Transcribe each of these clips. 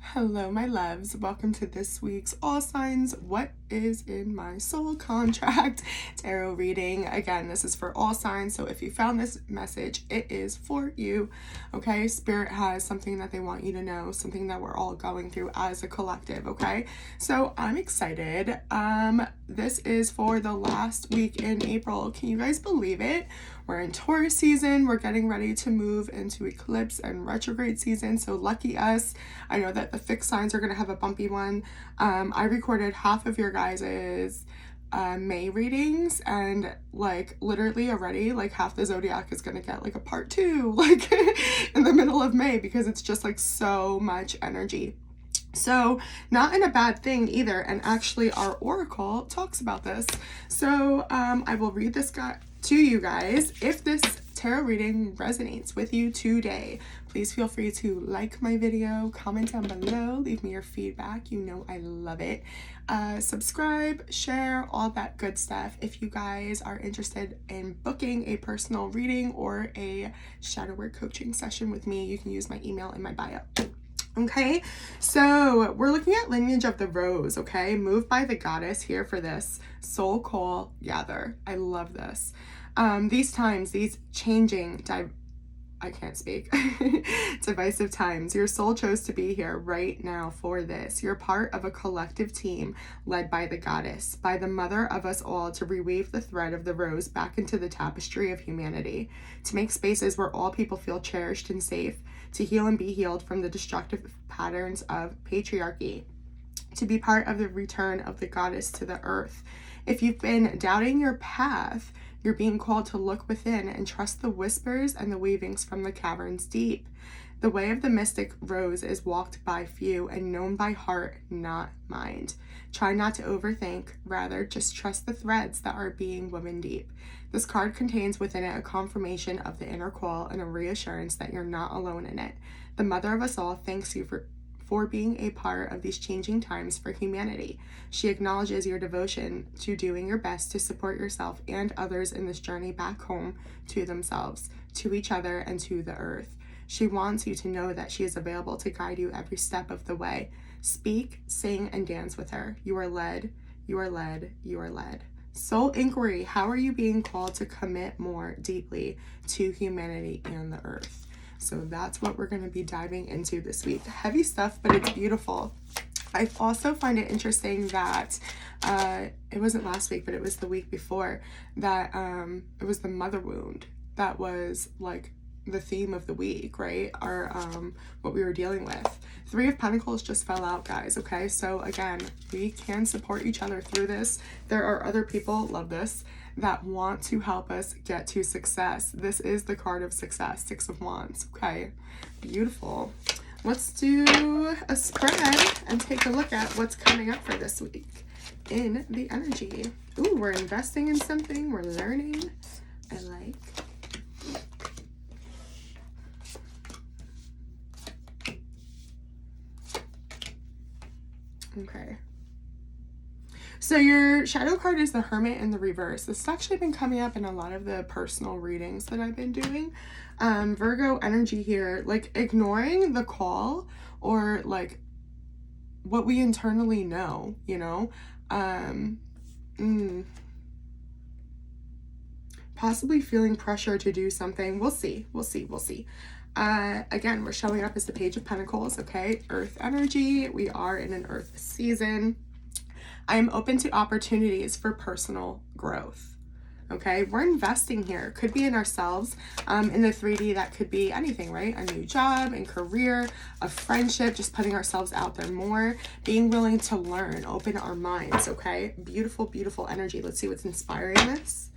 Hello, my loves. Welcome to this week's All Signs What is in My Soul Contract tarot reading. Again, this is for all signs, so if you found this message, it is for you. Okay, Spirit has something that they want you to know, something that we're all going through as a collective. Okay, so I'm excited. This is for the last week in April. Can you guys believe it? We're in Taurus season. We're getting ready to move into eclipse and retrograde season. So lucky us. I know that the fixed signs are going to have a bumpy one. I recorded half of your guys's May readings, and like literally already like half the zodiac is going to get like a part 2 like in the middle of May, because it's just like so much energy. So not in a bad thing either, and actually our oracle talks about this. So I will read this to you guys. If this tarot reading resonates with you today, please feel free to like my video, comment down below, leave me your feedback. You know I love it. Subscribe, share, all that good stuff. If you guys are interested in booking a personal reading or a shadow work coaching session with me, you can use my email in my bio. Okay, so we're looking at lineage of the rose. Okay, moved by the goddess here for this soul call gather. I love this. These times, these changing I can't speak divisive times, your soul chose to be here right now for this. You're part of a collective team led by the goddess, by the mother of us all, to reweave the thread of the rose back into the tapestry of humanity, to make spaces where all people feel cherished and safe, to heal and be healed from the destructive patterns of patriarchy, to be part of the return of the goddess to the earth. If you've been doubting your path, you're being called to look within and trust the whispers and the weavings from the caverns deep. The way of the mystic rose is walked by few and known by heart, not mind. Try not to overthink, rather just trust the threads that are being woven deep. This card contains within it a confirmation of the inner call and a reassurance that you're not alone in it. The mother of us all thanks you for being a part of these changing times for humanity. She acknowledges your devotion to doing your best to support yourself and others in this journey back home to themselves, to each other, and to the earth. She wants you to know that she is available to guide you every step of the way. Speak, sing, and dance with her. You are led, you are led, you are led. Soul inquiry: how are you being called to commit more deeply to humanity and the earth? So that's what we're going to be diving into this week. Heavy stuff, but it's beautiful. I also find it interesting that it wasn't last week, but it was the week before, that it was the mother wound that was like the theme of the week, right? Our what we were dealing with. 3 of Pentacles just fell out, guys. Okay, so again, we can support each other through this. There are other people, love this, that want to help us get to success. This is the card of success, 6 of Wands. Okay, beautiful. Let's do a spread and take a look at what's coming up for this week in the energy. Ooh, we're investing in something, we're learning. I like. Okay. So your shadow card is the Hermit in the reverse. This has actually been coming up in a lot of the personal readings that I've been doing. Virgo energy here, like ignoring the call or like what we internally know, you know. Possibly feeling pressure to do something. We'll see. Again, we're showing up as the Page of Pentacles, okay? Earth energy. We are in an Earth season. I am open to opportunities for personal growth. Okay, we're investing here. Could be in ourselves. In the 3D, that could be anything, right? A new job and career, a friendship, just putting ourselves out there more, being willing to learn, open our minds, okay? Beautiful, beautiful energy. Let's see what's inspiring this.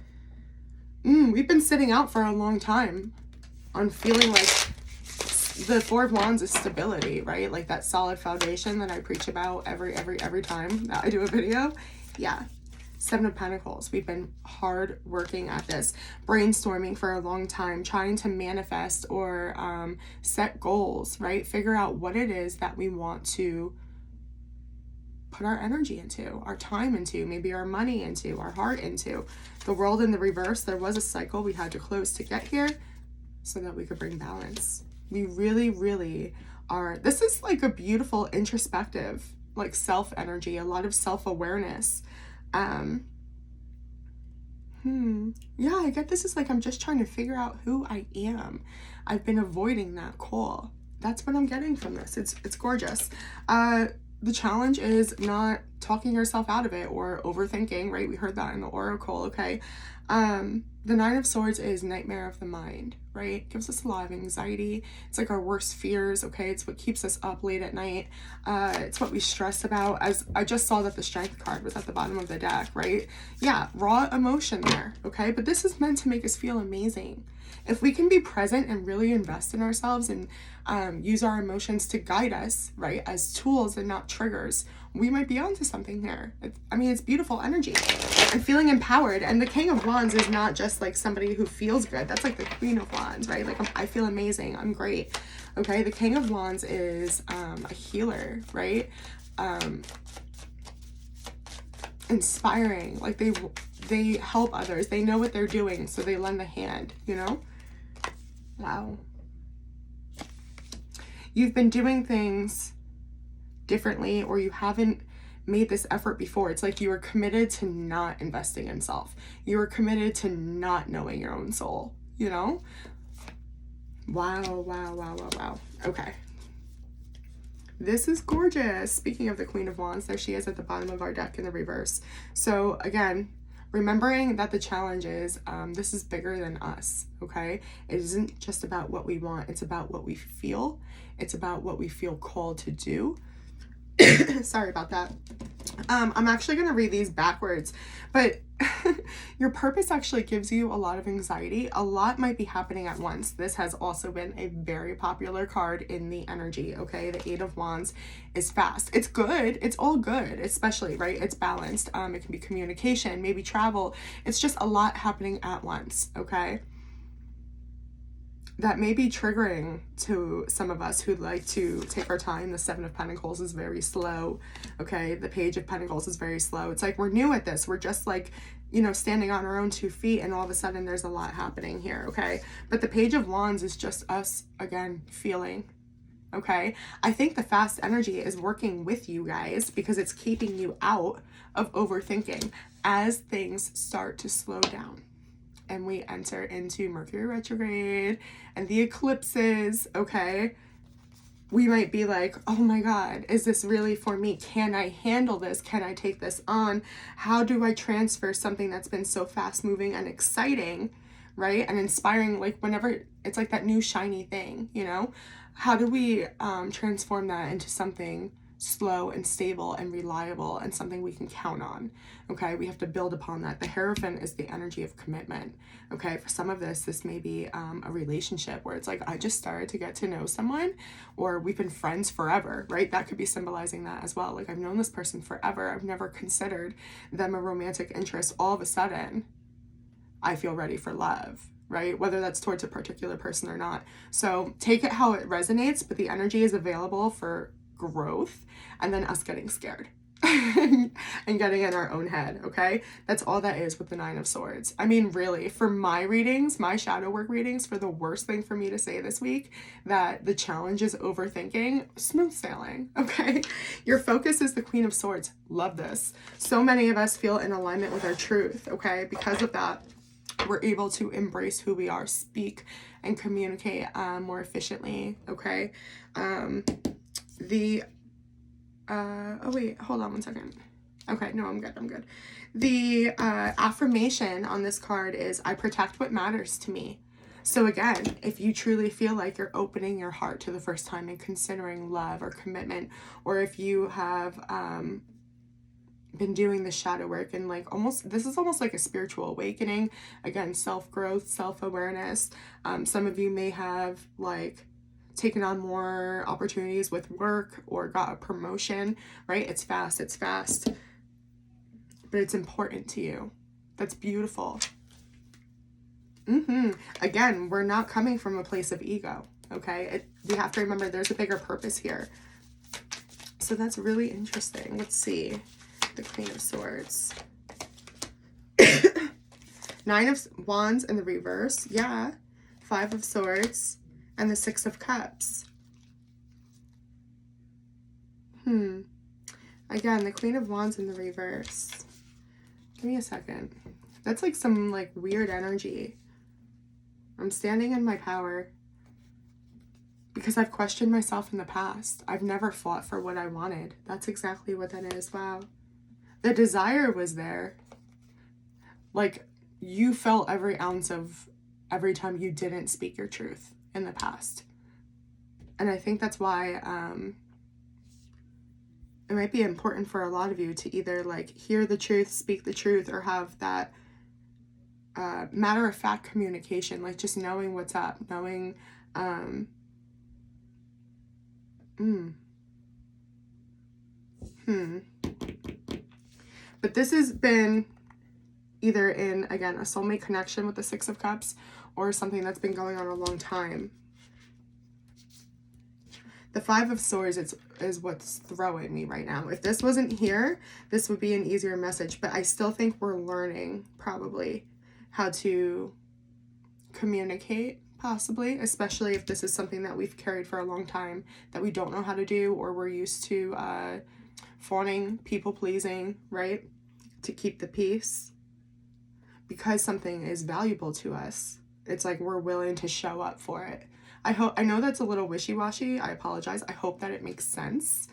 We've been sitting out for a long time on feeling like the 4 of Wands is stability, right? Like that solid foundation that I preach about every time that I do a video. Yeah. 7 of Pentacles. We've been hard working at this, brainstorming for a long time, trying to manifest or set goals, right? Figure out what it is that we want to put our energy into, our time into, maybe our money into, our heart into. The World in the reverse, there was a cycle we had to close to get here so that we could bring balance. We really, really are, this is like a beautiful introspective, like self energy, a lot of self-awareness. Yeah, I get this is like, I'm just trying to figure out who I am. I've been avoiding that call. That's what I'm getting from this. It's gorgeous. The challenge is not talking yourself out of it or overthinking, right? We heard that in the oracle, okay? The Nine of Swords is nightmare of the mind, right? It gives us a lot of anxiety. It's like our worst fears, okay? It's what keeps us up late at night. It's what we stress about. As I just saw that the Strength card was at the bottom of the deck, right? Yeah, raw emotion there, okay? But this is meant to make us feel amazing. If we can be present and really invest in ourselves and use our emotions to guide us, right, as tools and not triggers, we might be onto something here. It's beautiful energy and feeling empowered. And the King of Wands is not just like somebody who feels good. That's like the Queen of Wands, right? Like, I feel amazing. I'm great. Okay. The King of Wands is a healer, right? Inspiring. Like, they help others. They know what they're doing, so they lend a hand, you know? Wow. You've been doing things differently, or you haven't made this effort before. It's like you were committed to not investing in self. You were committed to not knowing your own soul, you know? Wow. Okay. This is gorgeous. Speaking of the Queen of Wands, there she is at the bottom of our deck in the reverse. So again, remembering that the challenge is, this is bigger than us, okay? It isn't just about what we want. It's about what we feel. It's about what we feel called to do. Sorry about that. I'm actually going to read these backwards, but your purpose actually gives you a lot of anxiety. A lot might be happening at once. This has also been a very popular card in the energy, okay? The Eight of Wands is fast. It's good. It's all good, especially, right? It's balanced. It can be communication, maybe travel. It's just a lot happening at once, okay? That may be triggering to some of us who like to take our time. The Seven of Pentacles is very slow, okay? The Page of Pentacles is very slow. It's like we're new at this. We're just like, you know, standing on our own 2 feet, and all of a sudden there's a lot happening here, okay? But the Page of Wands is just us, again, feeling, okay? I think the fast energy is working with you guys because it's keeping you out of overthinking as things start to slow down. And we enter into Mercury retrograde and the eclipses, okay? We might be like, oh my God, is this really for me? Can I handle this? Can I take this on? How do I transfer something that's been so fast moving and exciting, right? And inspiring, like whenever it's like that new shiny thing, you know? How do we transform that into something slow and stable and reliable and something we can count on, okay? We have to build upon that. The Hierophant is the energy of commitment, okay? For some of this may be a relationship where it's like, I just started to get to know someone, or we've been friends forever, right? That could be symbolizing that as well. Like, I've known this person forever. I've never considered them a romantic interest. All of a sudden, I feel ready for love, right? Whether that's towards a particular person or not. So take it how it resonates, but the energy is available for growth, and then us getting scared and getting in our own head, okay? That's all that is with the Nine of Swords. I mean, really, for my readings, my shadow work readings, for the worst thing for me to say this week, that the challenge is overthinking, smooth sailing, okay? Your focus is the Queen of Swords. Love this. So many of us feel in alignment with our truth, okay? Because of that, we're able to embrace who we are, speak and communicate more efficiently, okay? Oh wait, hold on one second. Okay, no, I'm good. The affirmation on this card is, I protect what matters to me. So again, if you truly feel like you're opening your heart to the first time and considering love or commitment, or if you have been doing the shadow work and like this is almost like a spiritual awakening, again, self-growth, self-awareness. Some of you may have like taken on more opportunities with work or got a promotion, right? It's fast, but it's important to you. That's beautiful. Again, we're not coming from a place of ego, okay? We have to remember there's a bigger purpose here. So that's really interesting. Let's see. The Queen of Swords. Nine of Wands in the reverse. Yeah. Five of Swords. And the Six of Cups. Again, the Queen of Wands in the reverse. Give me a second. That's like some like weird energy. I'm standing in my power because I've questioned myself in the past. I've never fought for what I wanted. That's exactly what that is. Wow. The desire was there. Like, you felt every ounce of every time you didn't speak your truth in the past. And I think that's why it might be important for a lot of you to either like hear the truth, speak the truth, or have that matter-of-fact communication, like just knowing what's up, knowing But this has been either in, again, a soulmate connection with the Six of Cups or something that's been going on a long time. The Five of Swords is what's throwing me right now. If this wasn't here, this would be an easier message. But I still think we're learning, probably, how to communicate, possibly. Especially if this is something that we've carried for a long time, that we don't know how to do, or we're used to fawning, people-pleasing, right? To keep the peace. Because something is valuable to us, it's like we're willing to show up for it. I know that's a little wishy-washy. I apologize. I hope that it makes sense.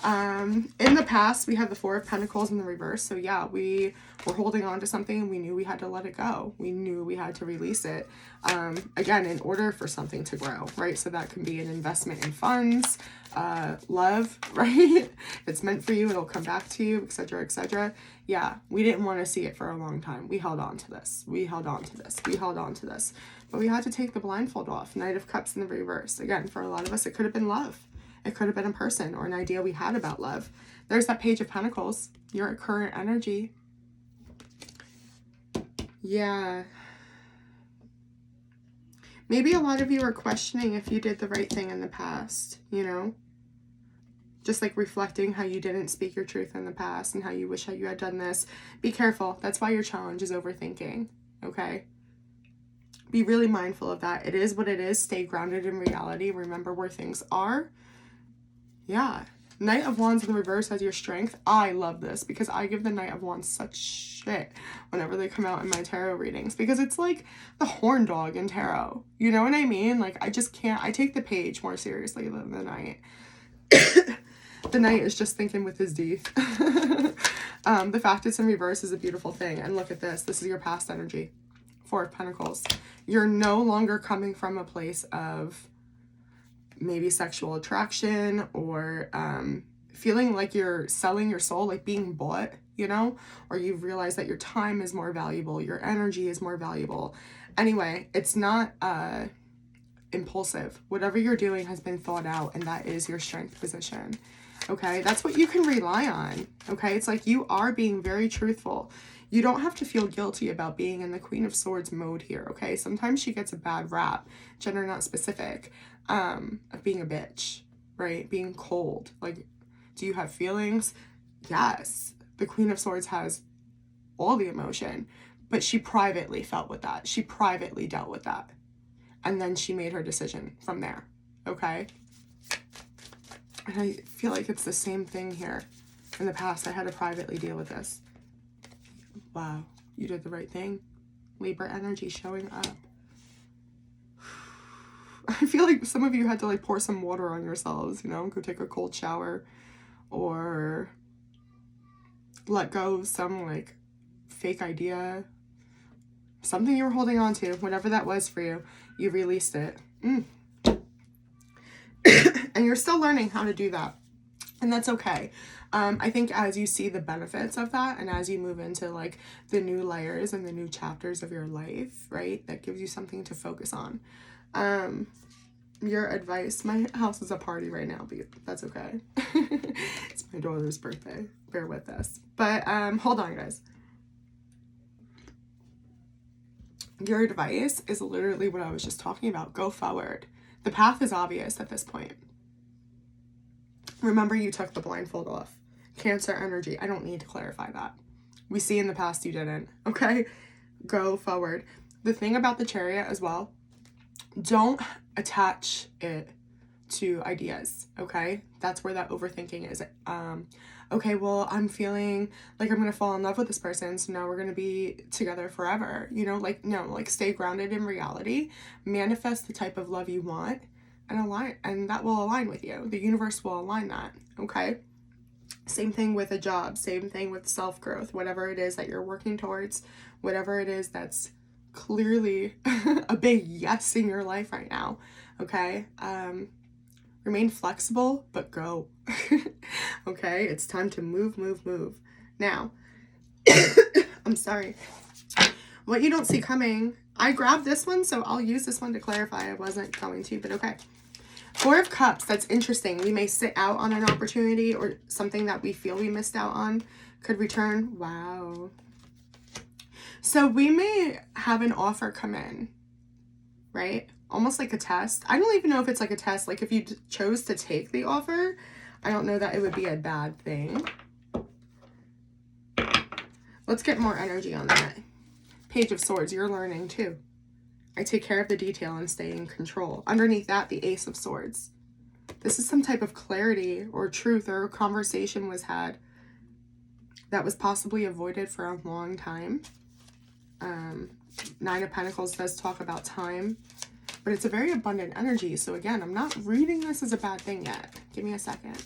In the past, we had the Four of Pentacles in the reverse. So yeah, we were holding on to something and we knew we had to let it go. We knew we had to release it. Again, in order for something to grow, right? So that can be an investment in funds, love, right? If it's meant for you, it'll come back to you, etc., etc. Yeah, we didn't want to see it for a long time. We held on to this. We held on to this. We held on to this. But we had to take the blindfold off. Knight of Cups in the reverse. Again, for a lot of us, it could have been love. It could have been a person or an idea we had about love. There's that Page of Pentacles. Your current energy. Yeah. Maybe a lot of you are questioning if you did the right thing in the past, you know? Just like reflecting how you didn't speak your truth in the past and how you wish you had done this. Be careful. That's why your challenge is overthinking, okay? Be really mindful of that. It is what it is. Stay grounded in reality. Remember where things are. Yeah. Knight of Wands in the reverse as your strength. I love this because I give the Knight of Wands such shit whenever they come out in my tarot readings, because it's like the horn dog in tarot. You know what I mean? Like, I just can't. I take the page more seriously than the Knight. The Knight is just thinking with his D. The fact it's in reverse is a beautiful thing. And look at this. This is your past energy. Four of Pentacles. You're no longer coming from a place of maybe sexual attraction or feeling like you're selling your soul, like being bought, you know, or you've realized that your time is more valuable, your energy is more valuable. Anyway, it's not impulsive. Whatever you're doing has been thought out, and that is your strength position. Okay, that's what you can rely on. Okay, it's like you are being very truthful. You don't have to feel guilty about being in the Queen of Swords mode here, okay? Sometimes she gets a bad rap, gender not specific, of being a bitch, right? Being cold. Like, do you have feelings? Yes. The Queen of Swords has all the emotion, but she privately felt with that. She privately dealt with that. And then she made her decision from there, okay? And I feel like it's the same thing here. In the past, I had to privately deal with this. Wow, you did the right thing. Libra energy showing up. I feel like some of you had to like pour some water on yourselves, you know, go take a cold shower or let go of some like fake idea, something you were holding on to, whatever that was for you, you released it. And you're still learning how to do that. And that's okay. I think as you see the benefits of that and as you move into like the new layers and the new chapters of your life, right, that gives you something to focus on. Your advice, my house is a party right now, but that's okay. It's my daughter's birthday. Bear with us. But hold on, guys. Your advice is literally what I was just talking about. Go forward. The path is obvious at this point. Remember, you took the blindfold off. Cancer energy. I don't need to clarify that. We see in the past you didn't. Okay? Go forward. The thing about the Chariot as well, don't attach it to ideas, okay? That's where that overthinking is. Okay, well, I'm feeling like I'm gonna fall in love with this person, so now we're gonna be together forever. You know, like, no, like, stay grounded in reality, manifest the type of love you want, and align, and that will align with you. The universe will align that, okay? Same thing with a job, same thing with self-growth, whatever it is that you're working towards, whatever it is that's clearly a big yes in your life right now, okay? Remain flexible, but go. Okay, it's time to move. Now, I'm sorry. What you don't see coming, I grabbed this one, so I'll use this one to clarify. I wasn't going to, but okay. 4 of Cups, that's interesting. We may sit out on an opportunity or something that we feel we missed out on could return. Wow. So we may have an offer come in, right? Almost like a test. I don't even know if it's like a test. Like if you chose to take the offer, I don't know that it would be a bad thing. Let's get more energy on that. Page of Swords, you're learning too. I take care of the detail and stay in control. Underneath that, the Ace of Swords. This is some type of clarity or truth or a conversation was had that was possibly avoided for a long time. 9 of Pentacles does talk about time. But it's a very abundant energy. So again, I'm not reading this as a bad thing yet. Give me a second.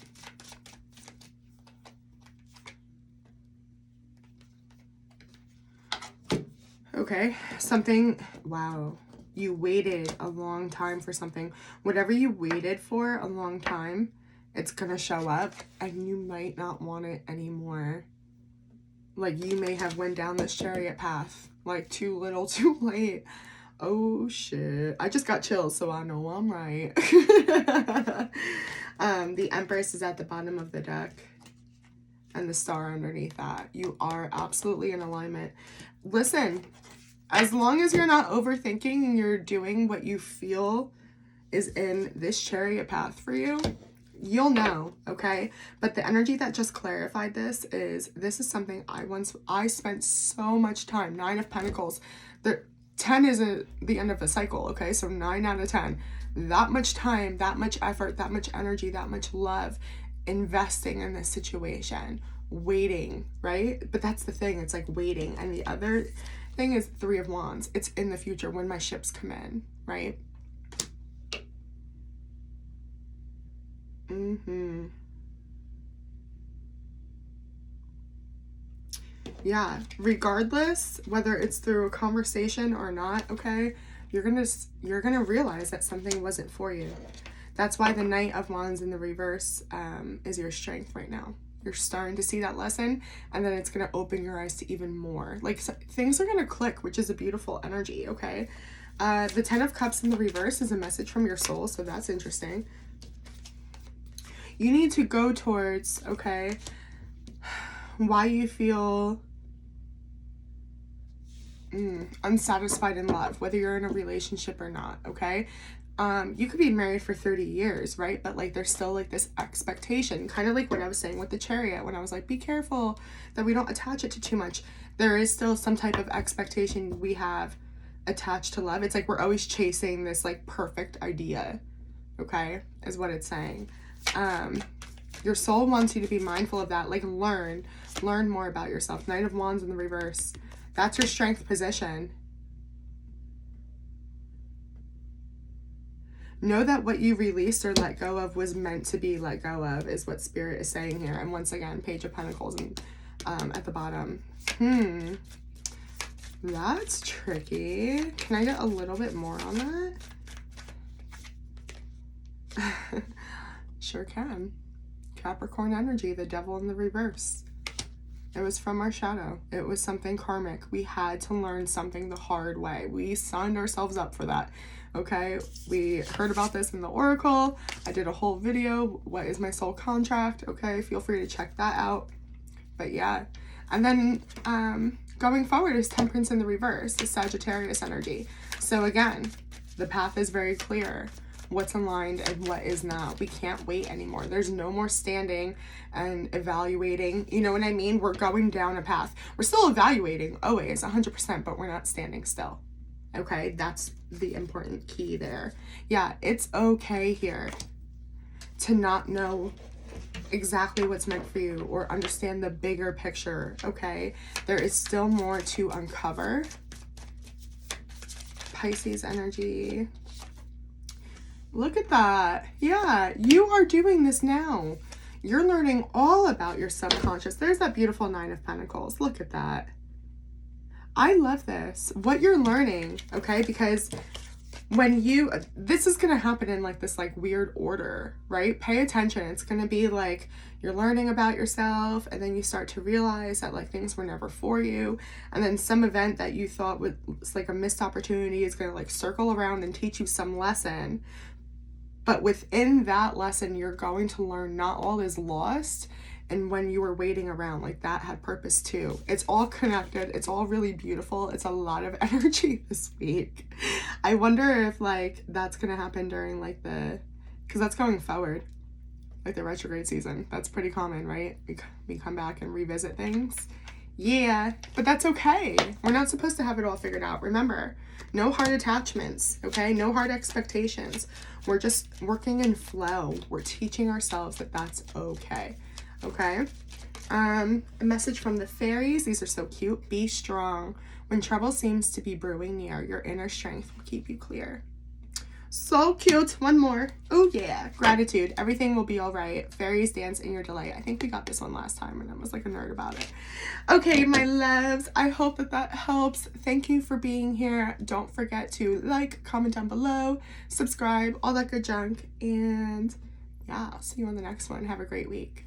Okay, something, wow. You waited a long time for something. Whatever you waited for a long time, it's gonna show up and you might not want it anymore. Like you may have went down this chariot path, like too little, too late. Oh shit, I just got chills, so I know I'm right. The Empress is at the bottom of the deck and the star underneath that. You are absolutely in alignment. Listen, as long as you're not overthinking and you're doing what you feel is in this chariot path for you, you'll know, okay? But the energy that just clarified this is something I spent so much time. 9 of Pentacles. 10 is the end of a cycle, okay? So 9 out of 10. That much time, that much effort, that much energy, that much love investing in this situation. Waiting, right? But that's the thing. It's like waiting. And the other thing is 3 of Wands. It's in the future when my ships come in, right? Yeah, regardless, whether it's through a conversation or not, okay, you're gonna realize that something wasn't for you. That's why the Knight of Wands in the reverse is your strength right now. You're starting to see that lesson, and then it's gonna open your eyes to even more. Like things are gonna click, which is a beautiful energy, okay? The 10 of Cups in the reverse is a message from your soul, so that's interesting. You need to go towards, okay, why you feel unsatisfied in love, whether you're in a relationship or not, okay? You could be married for 30 years, right? But like there's still like this expectation, kind of like what I was saying with the chariot when I was like, be careful that we don't attach it to too much. There is still some type of expectation we have attached to love. It's like we're always chasing this like perfect idea, okay, is what it's saying. Your soul wants you to be mindful of that, like learn more about yourself. Knight of Wands in the reverse. That's your strength position. Know that what you released or let go of was meant to be let go of, is what Spirit is saying here. And once again, Page of Pentacles and at the bottom. That's tricky. Can I get a little bit more on that? Sure can. Capricorn energy, the Devil in the reverse. It was from our shadow. It was something karmic. We had to learn something the hard way. We signed ourselves up for that. Okay, we heard about this in the Oracle. I did a whole video, what is my soul contract? Okay, feel free to check that out. But yeah, and then going forward is Temperance in the reverse, the Sagittarius energy. So again, the path is very clear. What's aligned and what is not. We can't wait anymore. There's no more standing and evaluating. You know what I mean? We're going down a path. We're still evaluating always 100%, but we're not standing still. Okay, that's the important key there. Yeah, it's okay here. to not know exactly what's meant for you or understand the bigger picture, okay? There is still more to uncover. Pisces energy. Look at that. Yeah, you are doing this now. You're learning all about your subconscious. There's that beautiful Nine of Pentacles. Look at that. I love this. What you're learning, okay? Because when this is going to happen in like this like weird order, right? Pay attention. It's going to be like you're learning about yourself, and then you start to realize that like things were never for you. And then some event that you thought was like a missed opportunity is going to like circle around and teach you some lesson. But within that lesson, you're going to learn not all is lost. And when you were waiting around, like that had purpose too. It's all connected. It's all really beautiful. It's a lot of energy this week. I wonder if like that's going to happen during like because that's going forward, like the retrograde season. That's pretty common, right? We come back and revisit things. Yeah, but that's okay. We're not supposed to have it all figured out. Remember, no hard attachments, okay? No hard expectations. We're just working in flow. We're teaching ourselves that that's okay. Okay, a message from the fairies. These are so cute. Be strong. When trouble seems to be brewing near, your inner strength will keep you clear. So cute. One more. Oh yeah. Gratitude. Everything will be all right. Fairies dance in your delight. I think we got this one last time and I was like a nerd about it. Okay, my loves. I hope that helps. Thank you for being here. Don't forget to like, comment down below, subscribe, all that good junk. And yeah, I'll see you on the next one. Have a great week.